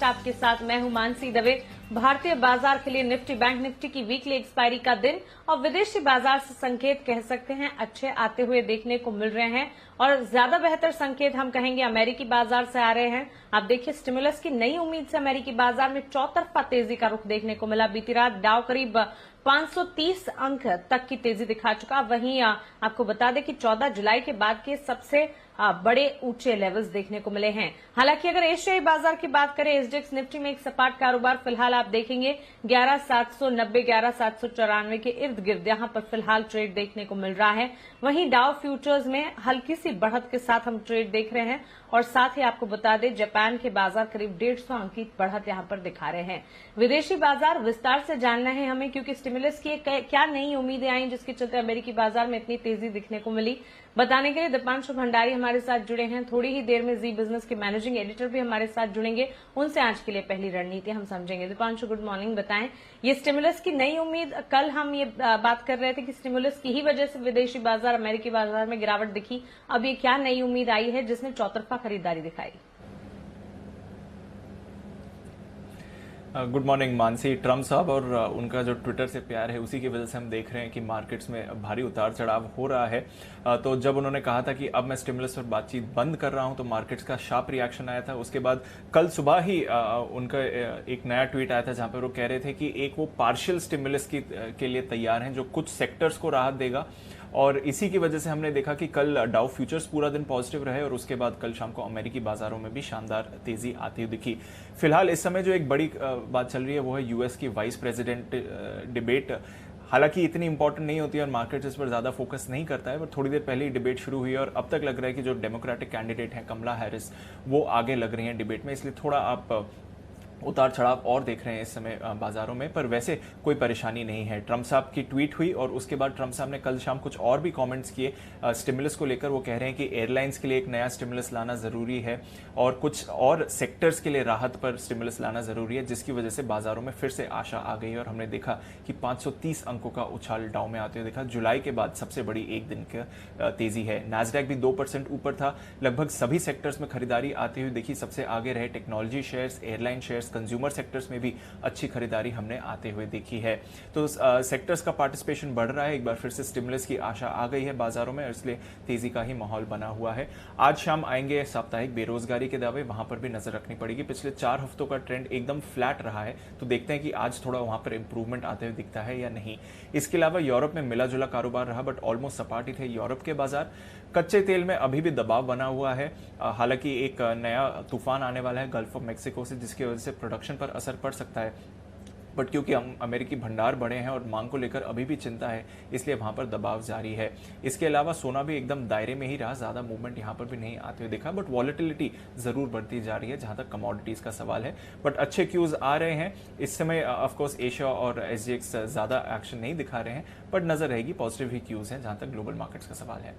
आपके साथ मैं हूं मानसी दवे। भारतीय बाजार के लिए निफ्टी बैंक निफ्टी की वीकली एक्सपायरी का दिन और विदेशी बाजार से संकेत कह सकते हैं अच्छे आते हुए देखने को मिल रहे हैं और ज्यादा बेहतर संकेत हम कहेंगे अमेरिकी बाजार से आ रहे हैं। आप देखिए स्टिमुलस की नई उम्मीद से अमेरिकी बाजार में चौतरफा तेजी का रुख देखने को मिला। बीती रात डाउ करीब 530 अंक तक की तेजी दिखा चुका। वहीं आपको बता दें कि 14 जुलाई के बाद के सबसे बड़े ऊंचे लेवल्स देखने को मिले हैं। हालांकि अगर एशियाई बाजार की बात करें, एसडीएक्स निफ्टी में एक सपाट कारोबार फिलहाल आप देखेंगे 11,790 11,794 के इर्द गिर्द यहां पर फिलहाल ट्रेड देखने को मिल रहा है। वहीं डाउ फ्यूचर्स में हल्की सी बढ़त के साथ हम ट्रेड देख रहे हैं और साथ ही आपको बता दें जापान के बाजार करीब 150 अंक की बढ़त यहां पर दिखा रहे हैं। विदेशी बाजार विस्तार से जानना है हमें, क्योंकि स्टिमुलस की क्या नई उम्मीदें आई जिसके चलते अमेरिकी बाजार में इतनी तेजी दिखने को मिली। बताने के लिए दीपांशु भंडारी हमारे साथ जुड़े हैं। थोड़ी ही देर में जी बिजनेस के मैनेजिंग एडिटर भी हमारे साथ जुड़ेंगे, उनसे आज के लिए पहली रणनीति हम समझेंगे। दीपांशु गुड मॉर्निंग, बताएं ये स्टिमुलस की नई उम्मीद, कल हम ये बात कर रहे थे कि स्टिमुलस की ही वजह से विदेशी बाजार अमेरिकी बाजार में गिरावट दिखी, अब ये क्या नई उम्मीद आई है जिसने चौतरफा खरीदारी दिखाई? Good morning Mansi. ट्रम्प साहब और उनका जो ट्विटर से प्यार है उसी की वजह से हम देख रहे हैं कि मार्केट्स में भारी उतार चढ़ाव हो रहा है। तो जब उन्होंने कहा था कि अब मैं स्टिमुलस पर बातचीत बंद कर रहा हूं तो मार्केट्स का शार्प रिएक्शन आया था। उसके बाद कल सुबह ही उनका एक नया ट्वीट आया था जहां पर वो कह रहे थे कि एक वो पार्शियल स्टिमुलस के लिए तैयार हैं जो कुछ सेक्टर्स को राहत देगा। और इसी की वजह से हमने देखा कि कल डाउ फ्यूचर्स पूरा दिन पॉजिटिव रहे और उसके बाद कल शाम को अमेरिकी बाजारों में भी शानदार तेजी आती हुई दिखी। फिलहाल इस समय जो एक बड़ी बात चल रही है वो है यूएस की वाइस प्रेसिडेंट डिबेट। हालांकि इतनी इंपॉर्टेंट नहीं होती है और मार्केट इस पर ज्यादा फोकस नहीं करता है, पर थोड़ी देर पहले ही डिबेट शुरू हुई है और अब तक लग रहा है कि जो डेमोक्रेटिक कैंडिडेट हैं कमला हैरिस वो आगे लग रही हैं डिबेट में, इसलिए थोड़ा आप उतार चढ़ाव और देख रहे हैं इस समय बाजारों में। पर वैसे कोई परेशानी नहीं है। ट्रम्प साहब की ट्वीट हुई और उसके बाद ट्रम्प साहब ने कल शाम कुछ और भी कमेंट्स किए स्टिमुलस को लेकर। वो कह रहे हैं कि एयरलाइंस के लिए एक नया स्टिमुलस लाना जरूरी है और कुछ और सेक्टर्स के लिए राहत पर स्टिमुलस लाना जरूरी है, जिसकी वजह से बाजारों में फिर से आशा आ गई और हमने देखा कि 530 अंकों का उछाल डाउ में आते हुए देखा। जुलाई के बाद सबसे बड़ी एक दिन की तेजी है। नैस्डैक भी 2% ऊपर था। लगभग सभी सेक्टर्स में खरीदारी आती हुई देखी। सबसे आगे रहे technology shares, airline shares, consumer sectors में भी अच्छी खरीदारी हमने आते हुए देखी है। तो सेक्टर्स का पार्टिसिपेशन बढ़ रहा है। एक बार फिर से स्टिमुलस की आशा आ गई है बाजारों में और इसलिए तेजी का ही माहौल बना हुआ है। आज शाम आएंगे साप्ताहिक बेरोजगारी के दावे, वहां पर भी नजर रखनी पड़ेगी। पिछले 4 हफ्तों का ट्रेंड एकदम फ्लैट रहा है, तो देखते हैं कि आज थोड़ा वहां पर इंप्रूवमेंट आते हुए दिखता है या नहीं। इसके अलावा यूरोप में मिला जुला कारोबार रहा, बट ऑलमोस्ट सपाट ही थे यूरोप के बाजार। कच्चे तेल में अभी भी दबाव बना हुआ है। हालांकि एक नया तूफान आने वाला है गल्फ ऑफ मेक्सिको से, जिसकी वजह से प्रोडक्शन पर असर पड़ सकता है, बट क्योंकि हम अमेरिकी भंडार बढ़े हैं और मांग को लेकर अभी भी चिंता है, इसलिए वहां पर दबाव जारी है। इसके अलावा सोना भी एकदम दायरे में ही रहा, ज्यादा मूवमेंट यहां पर भी नहीं आते हुए देखा, बट वॉलेटिलिटी जरूर बढ़ती जा रही है जहां तक कमोडिटीज का सवाल है। बट अच्छे क्यूज आ रहे हैं इस समय। ऑफकोर्स एशिया और एसजीएक्स ज्यादा एक्शन नहीं दिखा रहे हैं, बट नजर रहेगी पॉजिटिव ही क्यूज हैं जहां तक ग्लोबल मार्केट्स का सवाल है।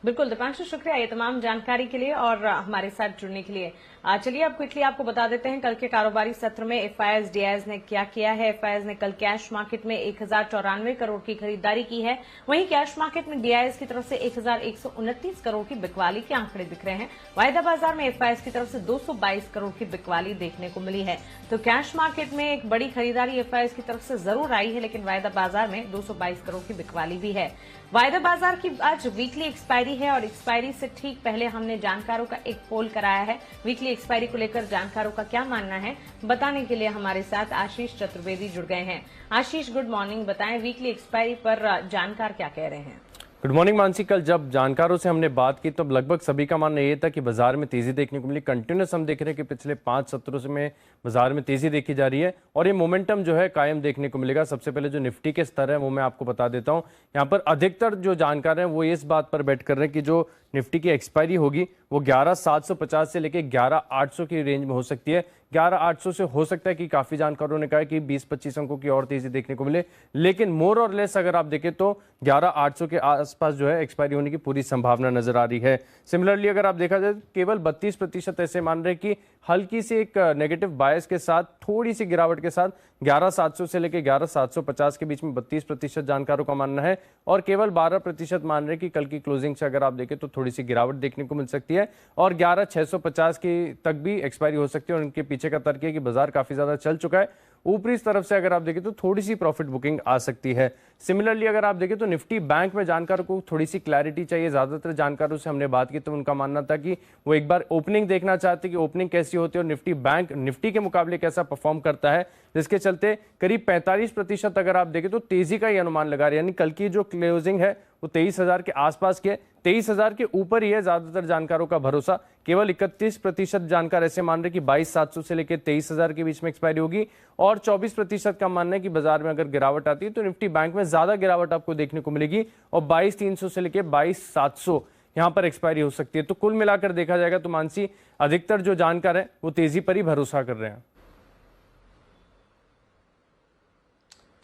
बिल्कुल दीपांशु, शुक्रिया ये तमाम जानकारी के लिए और हमारे साथ जुड़ने के लिए। चलिए अब क्विकली आपको बता देते हैं कल के कारोबारी सत्र में एफआईएस डीआईएस ने क्या किया है। एफआईएस ने कल कैश मार्केट में 1094 करोड़ की खरीदारी की है। वहीं कैश मार्केट में डीआईएस की तरफ से 1129 करोड़ की बिकवाली के आंकड़े दिख रहे हैं। वायदा बाजार में एफआईएस की तरफ से 222 करोड़ की बिकवाली देखने को मिली है। तो कैश मार्केट में एक बड़ी खरीदारी एफआईएस की तरफ से जरूर आई है, लेकिन वायदा बाजार में 222 करोड़ की बिकवाली भी है। वायदा बाजार की आज वीकली एक्सपायरी है और एक्सपायरी से ठीक पहले हमने जानकारों का एक पोल कराया है। वीकली एक्सपायरी को लेकर जानकारों का क्या मानना है, बताने के लिए हमारे साथ आशीष चतुर्वेदी जुड़ गए हैं। आशीष गुड मॉर्निंग, बताएं वीकली एक्सपायरी पर जानकार क्या कह रहे हैं? Good morning Mansi. कल जब जानकारों से हमने बात की तो लगभग सभी का मानना ये था कि बाजार में तेजी देखने को मिली। कंटिन्यूस हम देख रहे हैं कि पिछले 5 सत्रों से में बाजार में तेजी देखी जा रही है और ये मोमेंटम जो है कायम देखने को मिलेगा। सबसे पहले जो निफ्टी के स्तर है वो मैं आपको बता देता हूँ। यहाँ पर अधिकतर जो जानकार हैं वो इस बात पर बेट कर रहे हैं कि जो निफ्टी की एक्सपायरी होगी वो 11,750 से लेकर 11,800 की रेंज में हो सकती है। 11,800 से हो सकता है कि काफी जानकारों ने कहा कि 20-25 अंकों की और तेजी देखने को मिले, लेकिन मोर और लेस अगर आप देखें तो 11,800 के आसपास जो है एक्सपायरी होने की पूरी संभावना नजर आ रही है। सिमिलरली अगर आप देखा जाए केवल 32% ऐसे मान रहे कि हल्की सी एक नेगेटिव बायस के साथ थोड़ी सी गिरावट के साथ 11,700 से लेकर 11,750 के बीच में 32% जानकारों का मानना है और केवल 12% मान रहे कि कल की क्लोजिंग से अगर आप देखें तो थोड़ी सी गिरावट देखने को मिल सकती है और 11,650 की तक भी एक्सपायरी हो सकती है। और इनके पीछे का तर्क है कि बाजार काफी ज्यादा चल चुका है, ऊपरी इस तरफ से अगर आप देखें तो थोड़ी सी प्रॉफिट बुकिंग आ सकती है। सिमिलरली अगर आप देखें तो निफ्टी बैंक में जानकारों को थोड़ी सी क्लैरिटी चाहिए। ज्यादातर जानकारों से हमने बात की तो उनका मानना था कि वो एक बार ओपनिंग देखना चाहते कि ओपनिंग कैसी होती है और निफ्टी बैंक निफ्टी के मुकाबले कैसा परफॉर्म करता है, जिसके चलते करीब 45% अगर आप देखें तो तेजी का ही अनुमान लगा रहे हैं। यानी कल की जो क्लोजिंग है वो 23,000 के आसपास की है, 23,000 के ऊपर ही है ज्यादातर जानकारों का भरोसा। केवल 31% जानकार ऐसे मान रहे कि 22,700 से लेकर 23,000 के बीच में एक्सपायरी होगी और 24% का मानना है कि बाजार में अगर गिरावट आती है तो निफ्टी बैंक में ज्यादा गिरावट आपको देखने को मिलेगी और 22,300 से लेकर 22,700 यहां पर एक्सपायरी हो सकती है। तो कुल मिलाकर देखा जाएगा तो मानसी अधिकतर जो जानकार है वो तेजी पर ही भरोसा कर रहे हैं।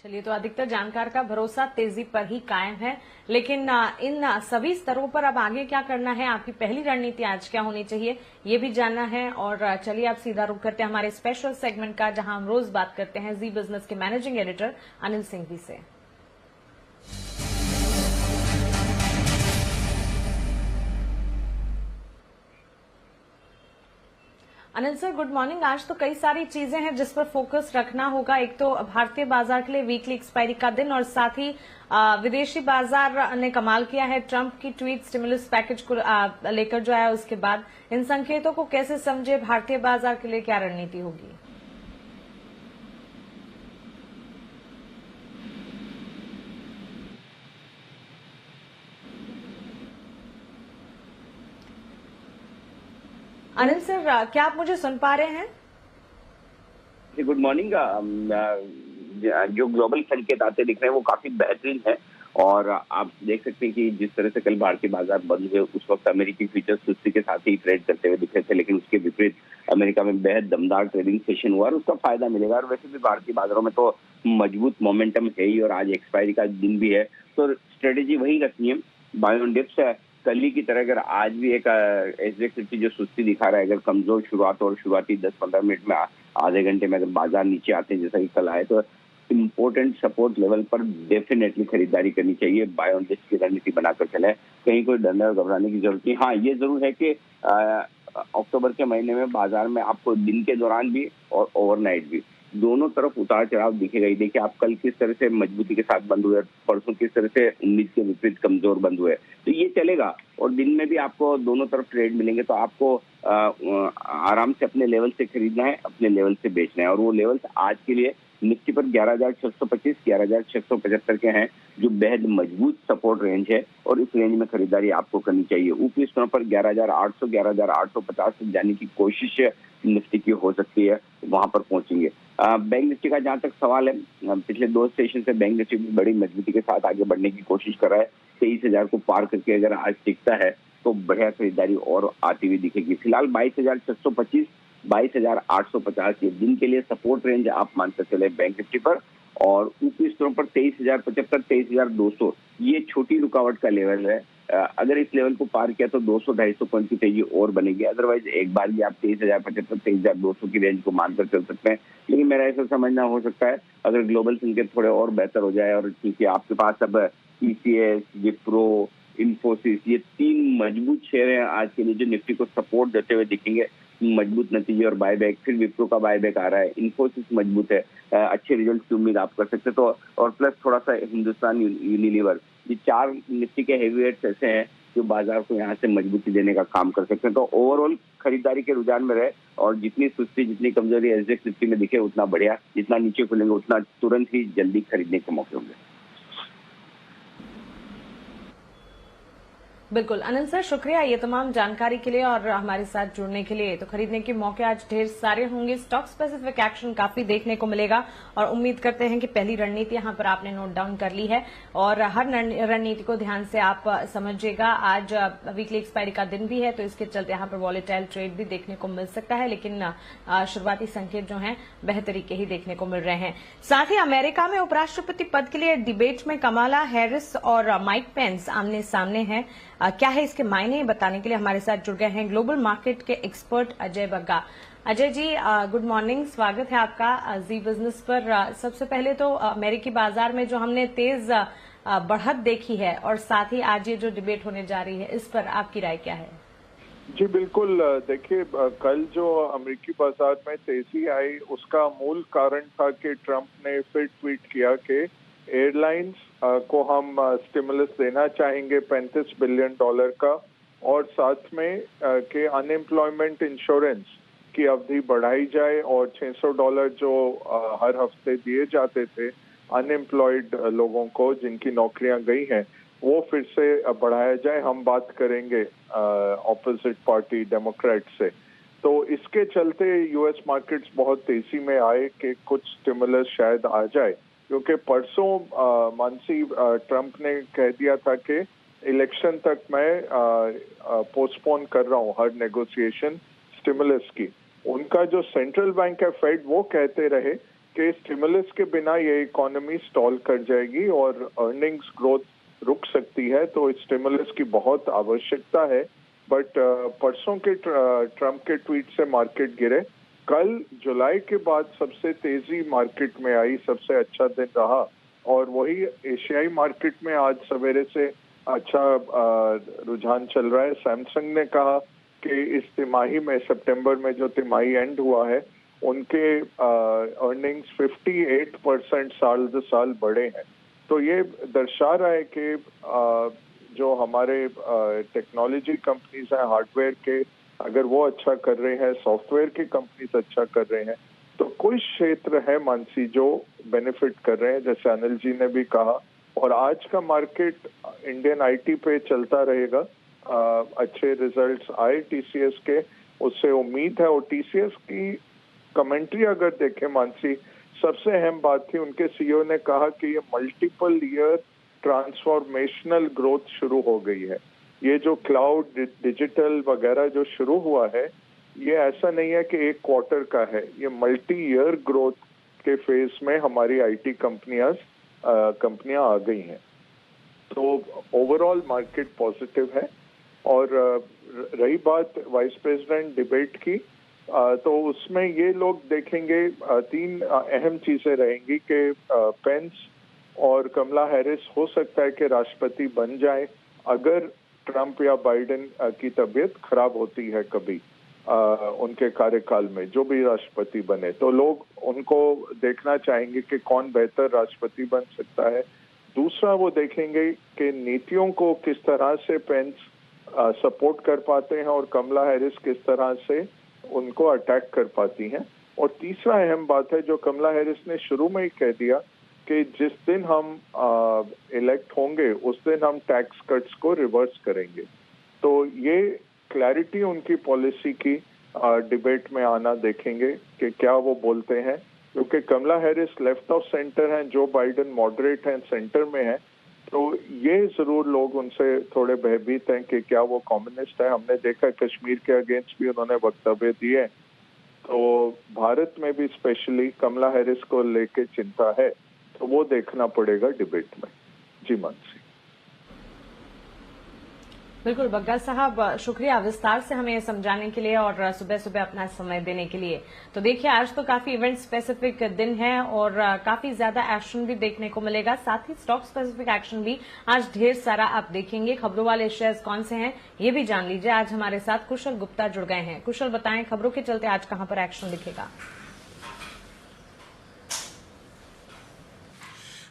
चलिए, तो अधिकतर जानकार का भरोसा तेजी पर ही कायम है, लेकिन इन सभी स्तरों पर अब आगे क्या करना है, आपकी पहली रणनीति आज क्या होनी चाहिए, ये भी जानना है। और चलिए आप सीधा रुख करते हैं हमारे स्पेशल सेगमेंट का, जहां हम रोज बात करते हैं जी बिजनेस के मैनेजिंग एडिटर अनिल सिंघवी से। Anil sir, good morning. आज तो कई सारी चीजें हैं जिस पर फोकस रखना होगा। एक तो भारतीय बाजार के लिए वीकली एक्सपायरी का दिन और साथ ही विदेशी बाजार ने कमाल किया है। ट्रंप की ट्वीट स्टिमुलस पैकेज को लेकर जो आया उसके बाद इन संकेतों को कैसे समझे, भारतीय बाजार के लिए क्या रणनीति होगी? अनिल सर, क्या आप मुझे सुन पा रहे हैं? Good morning. जो ग्लोबल संकेत आते दिख रहे हैं वो काफी बेहतरीन है और आप देख सकते हैं कि जिस तरह से कल भारतीय बाजार बंद हुए उस वक्त अमेरिकी फ्यूचर्स सुस्ती के साथ ही ट्रेड करते हुए दिख रहे थे, लेकिन उसके विपरीत अमेरिका में बेहद दमदार ट्रेडिंग सेशन हुआ और उसका फायदा मिलेगा। और वैसे भी भारतीय बाजारों में तो मजबूत मोमेंटम है ही और आज एक्सपायरी का दिन भी है, तो स्ट्रेटेजी वही रखनी है, बाय ऑन डिप्स है। कल ही की तरह अगर आज भी एक एसडेक्स निफ्टी जो सुस्ती दिखा रहा है, अगर कमजोर शुरुआत और शुरुआती 10-15 मिनट में आधे घंटे में अगर बाजार नीचे आते हैं जैसा कि कल आए, तो इम्पोर्टेंट सपोर्ट लेवल पर डेफिनेटली खरीदारी करनी चाहिए। बाय ऑन डिप्स की रणनीति बनाकर चले, कहीं कोई डरने और घबराने की जरूरत नहीं। हाँ, ये जरूर है कि अक्टूबर के महीने में बाजार में आपको दिन के दौरान भी और ओवरनाइट भी दोनों तरफ उतार चढ़ाव दिखेगा ही। देखिए आप कल किस तरह से मजबूती के साथ बंद हुए, परसों किस तरह से उम्मीद के विपरीत कमजोर बंद हुए, तो ये चलेगा और दिन में भी आपको दोनों तरफ ट्रेड मिलेंगे। तो आपको आराम से अपने लेवल से खरीदना है, अपने लेवल से बेचना है और वो लेवल्स आज के लिए निफ्टी पर 11,625, 11,675 के हैं, जो बेहद मजबूत सपोर्ट रेंज है और इस रेंज में खरीदारी आपको करनी चाहिए। ऊपरी स्तरों पर 11,800, 11,850 तक जाने की कोशिश निफ्टी की हो सकती है, वहां पर पहुंचेंगे। बैंक निफ्टी का जहां तक सवाल है, पिछले 2 सेशन से बैंक निफ्टी बड़ी मजबूती के साथ आगे बढ़ने की कोशिश कर रहा है। 23,000 को पार करके अगर आज टिकता है तो बढ़िया खरीदारी और आती हुई दिखेगी। फिलहाल 22,625, 22,850 ये दिन के लिए सपोर्ट रेंज आप मानते चले बैंक निफ्टी पर और ऊपरी स्तरों पर 23,075, 23,200 ये छोटी रुकावट का लेवल है। अगर इस लेवल को पार किया तो 200-250 पॉइंट की तेजी और बनेगी। अदरवाइज एक बार भी आप 23,075, 23,200 की रेंज को मानकर चल सकते हैं। लेकिन मेरा ऐसा समझना हो सकता है अगर ग्लोबल संकेत थोड़े और बेहतर हो जाए और क्योंकि आपके पास अब TCS, विप्रो, इन्फोसिस ये 3 मजबूत शेयर हैं आज के लिए जो निफ्टी को सपोर्ट देते हुए दिखेंगे। मजबूत नतीजे और बायबैक, फिर विप्रो का बायबैक आ रहा है, इन्फोसिस मजबूत है, अच्छे रिजल्ट की उम्मीद आप कर सकते तो और प्लस थोड़ा सा हिंदुस्तान यूनिलीवर, ये 4 निफ्टी के हेवीवेट्स ऐसे हैं जो बाजार को यहाँ से मजबूती देने का काम कर सकते हैं। तो ओवरऑल खरीदारी के रुझान में रहे और जितनी सुस्ती जितनी कमजोरी एसडेक्स निफ्टी में दिखे उतना बढ़िया, जितना नीचे खुलेंगे उतना तुरंत ही जल्दी खरीदने के मौके होंगे। बिल्कुल अनिल सर, शुक्रिया ये तमाम जानकारी के लिए और हमारे साथ जुड़ने के लिए। तो खरीदने के मौके आज ढेर सारे होंगे, स्टॉक स्पेसिफिक एक्शन काफी देखने को मिलेगा और उम्मीद करते हैं कि पहली रणनीति यहां पर आपने नोट डाउन कर ली है और हर रणनीति को ध्यान से आप समझिएगा। आज वीकली एक्सपायरी का दिन भी है तो इसके चलते यहां पर वॉलेटाइल ट्रेड भी देखने को मिल सकता है, लेकिन शुरुआती संकेत जो हैं बेहतरी के ही देखने को मिल रहे हैं। साथ ही अमेरिका में उपराष्ट्रपति पद के लिए डिबेट में कमाला हैरिस और माइक पेंस आमने सामने हैं। क्या है इसके मायने बताने के लिए हमारे साथ जुड़ गए हैं ग्लोबल मार्केट के expert Ajay Bagga. Ajay ji, good morning, स्वागत है आपका जी बिजनेस पर। सबसे पहले तो अमेरिकी बाजार में जो हमने तेज बढ़त देखी है और साथ ही आज ये जो डिबेट होने जा रही है, इस पर आपकी राय क्या है? जी बिल्कुल, देखिए कल जो अमेरिकी बाजार में तेजी आई उसका मूल कारण था कि ट्रंप ने फिर ट्वीट किया कि एयरलाइंस को हम स्टिमुलस देना चाहेंगे $35 बिलियन का, और साथ में कि अनएम्प्लॉयमेंट इंश्योरेंस की अवधि बढ़ाई जाए और $600 जो हर हफ्ते दिए जाते थे अनएम्प्लॉयड लोगों को जिनकी नौकरियां गई हैं वो फिर से बढ़ाया जाए। हम बात करेंगे ऑपोजिट पार्टी डेमोक्रेट से। तो इसके चलते यूएस मार्केट्स बहुत तेजी में आए कि कुछ स्टिमुलस शायद आ जाए, क्योंकि परसों मानसी ट्रंप ने कह दिया था कि इलेक्शन तक मैं पोस्टपोन कर रहा हूं हर नेगोशिएशन स्टिमुलस की। उनका जो सेंट्रल बैंक है फेड, वो कहते रहे कि स्टिमुलस के बिना ये इकोनॉमी स्टॉल कर जाएगी और अर्निंग्स ग्रोथ रुक सकती है, तो स्टिमुलस की बहुत आवश्यकता है। बट परसों के ट्रंप के ट्वीट से मार्केट गिरे। कल जुलाई के बाद सबसे तेजी मार्केट में आई, सबसे अच्छा दिन रहा, और वही एशियाई मार्केट में आज सवेरे से अच्छा रुझान चल रहा है। सैमसंग ने कहा कि इस तिमाही में, सितंबर में जो तिमाही एंड हुआ है, उनके अर्निंग्स 58% साल दर साल बढ़े हैं। तो ये दर्शा रहा है कि जो हमारे टेक्नोलॉजी कंपनीज हैं हार्डवेयर के, अगर वो अच्छा कर रहे हैं, सॉफ्टवेयर की कंपनीज अच्छा कर रहे हैं, तो कुछ क्षेत्र है मानसी जो बेनिफिट कर रहे हैं, जैसे अनिल जी ने भी कहा। और आज का मार्केट इंडियन आईटी पे चलता रहेगा। अच्छे रिजल्ट्स आए टीसीएस के, उससे उम्मीद है। और टीसीएस की कमेंट्री अगर देखें मानसी, सबसे अहम बात थी, उनके सीईओ ने कहा कि ये मल्टीपल ईयर ट्रांसफॉर्मेशनल ग्रोथ शुरू हो गई है। ये जो क्लाउड डिजिटल वगैरह जो शुरू हुआ है, ये ऐसा नहीं है कि एक क्वार्टर का है, ये मल्टी ईयर ग्रोथ के फेज में हमारी आईटी कंपनियां आ गई हैं। तो ओवरऑल मार्केट पॉजिटिव है। और रही बात वाइस प्रेसिडेंट डिबेट की, तो उसमें ये लोग देखेंगे 3 अहम चीजें रहेंगी कि पेंस और कमला हैरिस हो सकता है कि राष्ट्रपति बन जाए अगर ट्रंप या बाइडेन की तबीयत खराब होती है कभी उनके कार्यकाल में, जो भी राष्ट्रपति बने, तो लोग उनको देखना चाहेंगे कि कौन बेहतर राष्ट्रपति बन सकता है। दूसरा, वो देखेंगे कि नीतियों को किस तरह से पेंस सपोर्ट कर पाते हैं और कमला हैरिस किस तरह से उनको अटैक कर पाती हैं। और तीसरा अहम बात है जो कमला हैरिस ने शुरू में ही कह दिया कि जिस दिन हम इलेक्ट होंगे उस दिन हम टैक्स कट्स को रिवर्स करेंगे। तो ये क्लैरिटी उनकी पॉलिसी की डिबेट में आना देखेंगे कि क्या वो बोलते हैं, क्योंकि कमला हैरिस लेफ्ट ऑफ सेंटर हैं, जो बाइडेन मॉडरेट हैं, सेंटर में है। तो ये जरूर लोग उनसे थोड़े भयभीत हैं कि क्या वो कम्युनिस्ट है। हमने देखा कश्मीर के अगेंस्ट भी उन्होंने वक्तव्य दिए। तो भारत में भी स्पेशली कमला हैरिस को लेके चिंता है, तो वो देखना पड़ेगा डिबेट में। जी मानसी। बिल्कुल बग्गा साहब, शुक्रिया विस्तार से हमें समझाने के लिए और सुबह सुबह अपना समय देने के लिए। तो देखिए, आज तो काफी इवेंट स्पेसिफिक दिन है और काफी ज्यादा एक्शन भी देखने को मिलेगा, साथ ही स्टॉक स्पेसिफिक एक्शन भी आज ढेर सारा आप देखेंगे। खबरों वाले शेयर्स कौन से हैं ये भी जान लीजिए। आज हमारे साथ कुशल गुप्ता जुड़ गए हैं। कुशल, बताएं खबरों के चलते आज कहां पर एक्शन दिखेगा?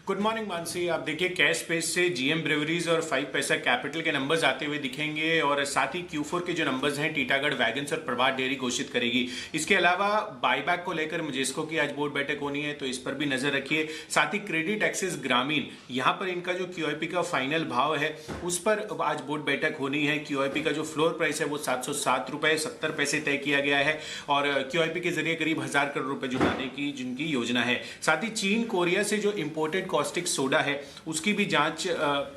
Good morning Mansi. आप देखिए, कैश स्पेस से जीएम ब्रेवरीज और 5 पैसा कैपिटल के नंबर्स आते हुए दिखेंगे और साथ ही Q4 के जो नंबर्स हैं टीटागढ़ वैगन्स और प्रभात डेयरी घोषित करेगी। इसके अलावा बायबैक को लेकर मुजेस्को की आज बोर्ड बैठक होनी है, तो इस पर भी नजर रखिए। साथ ही क्रेडिट एक्सिस ग्रामीण, यहाँ पर इनका जो QIP का फाइनल भाव है उस पर आज बोर्ड बैठक होनी है। QIP का जो फ्लोर प्राइस है वो 707 रुपए 70 पैसे तय किया गया है और QIP के जरिए करीब 1000 करोड़ रुपए जुटाने की जिनकी योजना है। साथ ही चीन कोरिया से जो इम्पोर्टेड कॉस्टिक सोडा है उसकी भी जांच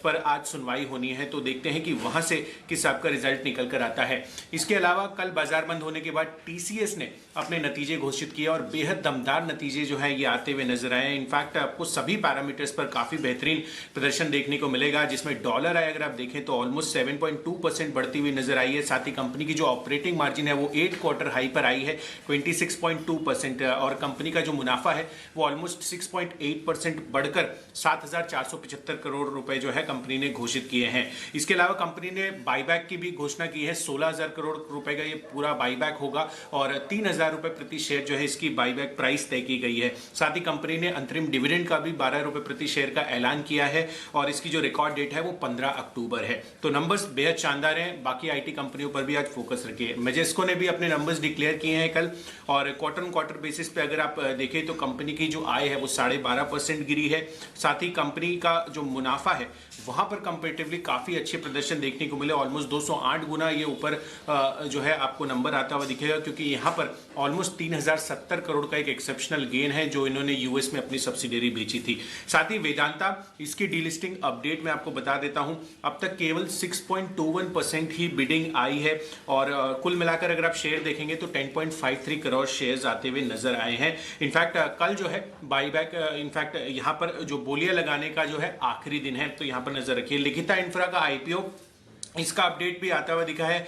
पर आज सुनवाई होनी है, तो देखते हैं कि वहां से किस आपका रिजल्ट निकल कर आता है। इसके अलावा कल बाजार बंद होने के बाद टीसीएस ने अपने नतीजे घोषित किए और बेहद दमदार नतीजे जो है ये आते हुए नजर आए। इनफैक्ट आपको सभी पैरामीटर्स पर काफी बेहतरीन प्रदर्शन देखने को मिलेगा, जिसमें डॉलर आय अगर आप देखें तो ऑलमोस्ट 7.2% बढ़ती हुई नजर आई है। साथ ही कंपनी की जो ऑपरेटिंग मार्जिन है वो 8 क्वार्टर हाई पर आई है 26.2%, और कंपनी का जो मुनाफा है वो ऑलमोस्ट 6.8% बढ़कर 7,475 करोड़ रुपए जो है कंपनी ने घोषित किए हैं। इसके अलावा कंपनी ने बाईबैक की भी घोषणा की है। 16,000 करोड़ रुपए का ये पूरा बाईबैक होगा और 3,000 रुपए प्रति शेयर जो है इसकी बाईबैक प्राइस तय की गई है। साथ ही कंपनी ने अंतरिम डिविडेंड का भी 12 रुपए प्रति शेयर का ऐलान किया है और इसकी जो रिकॉर्ड डेट है वो 15 अक्टूबर है। तो नंबर्स बेहद शानदार हैं। बाकी आईटी कंपनियों पर भी आज फोकस रखिए। मेजेस्को ने भी अपने नंबर्स डिक्लेयर किए हैं कल, और क्वार्टर ऑन क्वार्टर बेसिस पे अगर आप देखें तो कंपनी की जो आय है वो 12.5% गिरी है। साथ ही कंपनी का जो मुनाफा है वहां पर कंपेरेटिवली काफी अच्छे प्रदर्शन देखने को मिले। ऑलमोस्ट 208 गुना ये ऊपर जो है आपको नंबर आता हुआ दिखेगा, क्योंकि यहाँ पर ऑलमोस्ट 3,070 करोड़ का एक एक्सेप्शनल गेन है जो इन्होंने यूएस में अपनी सब्सिडियरी बेची थी। साथ ही वेदांता, इसकी डीलिस्टिंग अपडेट मैं आपको बता देता हूं, अब तक केवल 6.21% ही बिडिंग आई है और कुल मिलाकर अगर आप शेयर देखेंगे तो 10.53 करोड़ शेयर्स आते हुए नजर आए हैं। इनफैक्ट कल जो है बाईबैक, इनफैक्ट यहाँ पर जो बोलियां लगाने का जो है आखिरी दिन है, तो यहाँ पर नजर रखिए। लिखिता इंफ्रा का आईपीओ, इसका अपडेट भी आता हुआ दिखा है।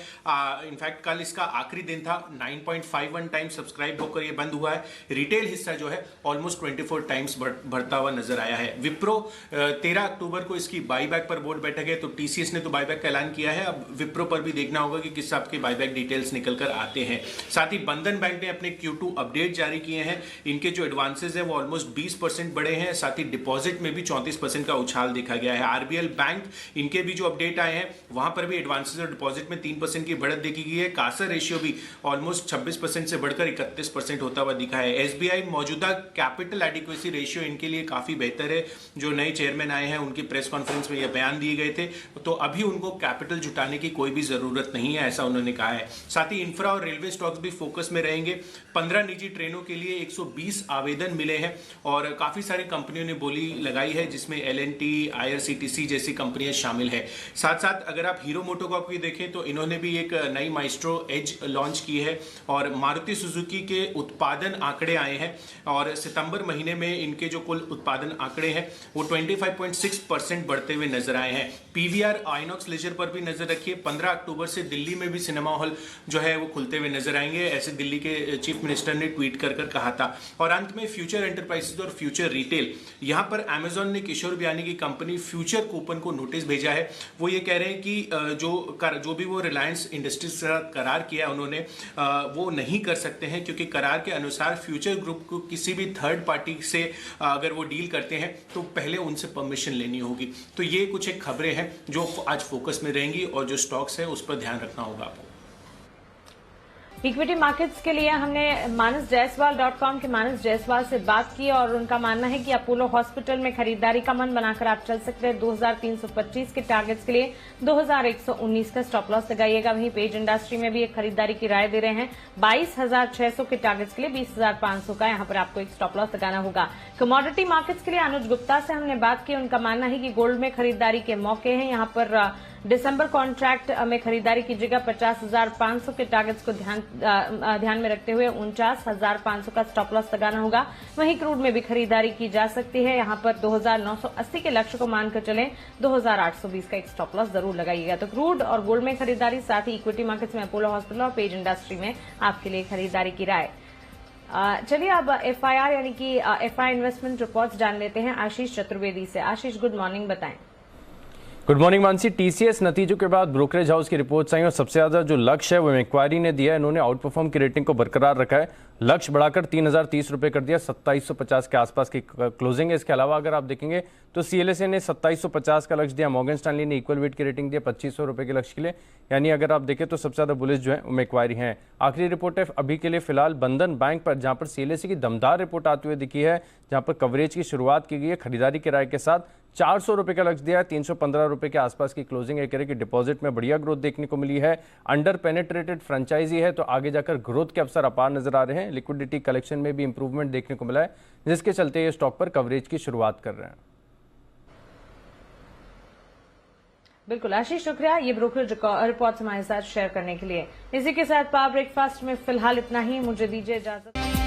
इनफैक्ट कल इसका आखिरी दिन था, 9.51 टाइम्स सब्सक्राइब होकर ये बंद हुआ है। रिटेल हिस्सा जो है ऑलमोस्ट 24 टाइम्स बढ़ता हुआ नजर आया है। विप्रो 13 अक्टूबर को इसकी बाईबैक पर बोर्ड बैठक है, तो टीसीएस ने तो बाईबैक का ऐलान किया है, अब विप्रो पर भी देखना होगा कि किस आपके बाईबैक डिटेल्स निकल कर आते हैं। साथ ही बंधन बैंक ने अपने Q2 अपडेट जारी किए हैं। इनके जो एडवांसेज है वो ऑलमोस्ट 20% बढ़े हैं। साथ ही डिपॉजिट में भी 34% का उछाल देखा गया है। आरबीएल बैंक, इनके भी जो अपडेट आए हैं वहां पर भी एडवांसेस और डिपॉजिट में 3% की बढ़त देखी गई है। कासा रेशियो भी ऑलमोस्ट 26% से बढ़कर 31% होता हुआ दिखा है। एसबीआई मौजूदा कैपिटल एडिक्वेसी रेशियो इनके लिए काफी बेहतर है। जो नए चेयरमैन आए हैं उनकी प्रेस कॉन्फ्रेंस में यह बयान दिए गए थे, तो अभी उनको कैपिटल जुटाने की कोई भी जरूरत नहीं है, ऐसा उन्होंने कहा है। साथ ही इंफ्रा और रेलवे स्टॉक्स भी फोकस में रहेंगे। 15 निजी ट्रेनों के लिए 120 आवेदन मिले हैं और काफी सारी कंपनियों ने बोली लगाई है, जिसमें एलएनटी, आईआरसीटीसी जैसी कंपनियां शामिल है। साथ साथ अगर आप हीरो मोटो को आपको देखें तो इन्होंने भी एक नई माइस्ट्रो एज लॉन्च की है और मारुति सुजुकी के उत्पादन आंकड़े आए हैं और सितंबर महीने में इनके जो कुल उत्पादन आंकड़े हैं वो 25.6% बढ़ते हुए नजर आए हैं। पीवीआर आइनॉक्स लेजर पर भी नजर रखिए। 15 अक्टूबर से दिल्ली में भी सिनेमा हॉल जो है वो खुलते हुए नजर आएंगे, ऐसे दिल्ली के चीफ मिनिस्टर ने ट्वीट कर कहा था। और अंत में फ्यूचर एंटरप्राइजेज और फ्यूचर रिटेल, यहां पर अमेजॉन ने किशोर बियानी की कंपनी फ्यूचर कूपन को नोटिस भेजा है। वो ये कह रहे हैं कि जो भी वो रिलायंस इंडस्ट्रीज के साथ करार किया उन्होंने, वो नहीं कर सकते हैं, क्योंकि करार के अनुसार फ्यूचर ग्रुप को किसी भी थर्ड पार्टी से अगर वो डील करते हैं तो पहले उनसे परमिशन लेनी होगी। तो ये कुछ एक खबरें हैं जो आज फोकस में रहेंगी और जो स्टॉक्स है उस पर ध्यान रखना होगा आपको। इक्विटी मार्केट्स के लिए हमने manasjaiswal.com के मानस जायसवाल से बात की और उनका मानना है कि अपोलो हॉस्पिटल में खरीदारी का मन बनाकर आप चल सकते हैं। 2325 के टारगेट्स के लिए 2119 का स्टॉप लॉस लगाइएगा। वहीं पेज इंडस्ट्री में भी एक खरीदारी की राय दे रहे हैं। 22,600 के टारगेट्स के लिए 20,500 का यहां पर आपको एक स्टॉप लॉस लगाना होगा। कमोडिटी मार्केट्स के लिए अनुज गुप्ता से हमने बात की। उनका मानना है कि गोल्ड में खरीदारी के मौके हैं। यहां पर दिसंबर कॉन्ट्रैक्ट में खरीदारी कीजिएगा। 50,500 के टारगेट्स को ध्यान में रखते हुए 49,500 का स्टॉप लॉस लगाना होगा। वहीं क्रूड में भी खरीदारी की जा सकती है। यहां पर 2,980 के लक्ष्य को मानकर चलें, 2,820 का एक स्टॉप लॉस जरूर लगाइएगा। तो क्रूड और गोल्ड में खरीदारी, साथ ही इक्विटी मार्केट्स में अपोलो हॉस्पिटल और पेज इंडस्ट्री में आपके लिए खरीदारी की राय। चलिए अब एफआईआर यानी कि एफआई इन्वेस्टमेंट रिपोर्ट्स जान लेते हैं आशीष चतुर्वेदी से। आशीष, गुड मॉर्निंग, बताएं। Good morning Mansi. टीसीएस नतीजों के बाद ब्रोकरेज हाउस की रिपोर्ट्स आई और सबसे ज्यादा जो लक्ष्य है वो मैक्वारी ने दिया है। इन्होंने आउट परफॉर्म की रेटिंग को बरकरार रखा है, लक्ष्य बढ़ाकर 3,030 रुपये कर दिया। 2750 के आसपास की क्लोजिंग है। इसके अलावा अगर आप देखेंगे तो सीएलएसए ने 2750 का लक्ष्य दिया। मॉर्गन स्टैनली ने इक्वल वेट की रेटिंग दिया 2500 रुपये के लक्ष्य के लिए। यानी अगर आप देखें तो सबसे ज्यादा बुलिश जो है मैक्वारी है। आखिरी रिपोर्ट है अभी के लिए फिलहाल बंधन बैंक पर, जहां पर सीएलएसए की दमदार रिपोर्ट आती हुई दिखी है, जहां पर कवरेज की शुरुआत की गई है खरीदारी के राय के साथ। 400 रुपये का लक्ष्य दिया है। 315 रुपये के आसपास की क्लोजिंग है। कह रहे कि डिपॉजिट में बढ़िया ग्रोथ देखने को मिली है। अंडर पेनेट्रेटेड फ्रेंचाइजी है तो आगे जाकर ग्रोथ के अवसर अपार नजर आ रहे हैं। लिक्विडिटी कलेक्शन में भी इंप्रूवमेंट देखने को मिला है, जिसके चलते ये स्टॉक पर कवरेज की शुरुआत कर रहे हैं। बिल्कुल आशीष, शुक्रिया ये ब्रोकरेज रिपोर्ट्स हमारे साथ शेयर करने के लिए। इसी के साथ पावर ब्रेकफास्ट में फिलहाल इतना ही, मुझे दीजिए इजाजत।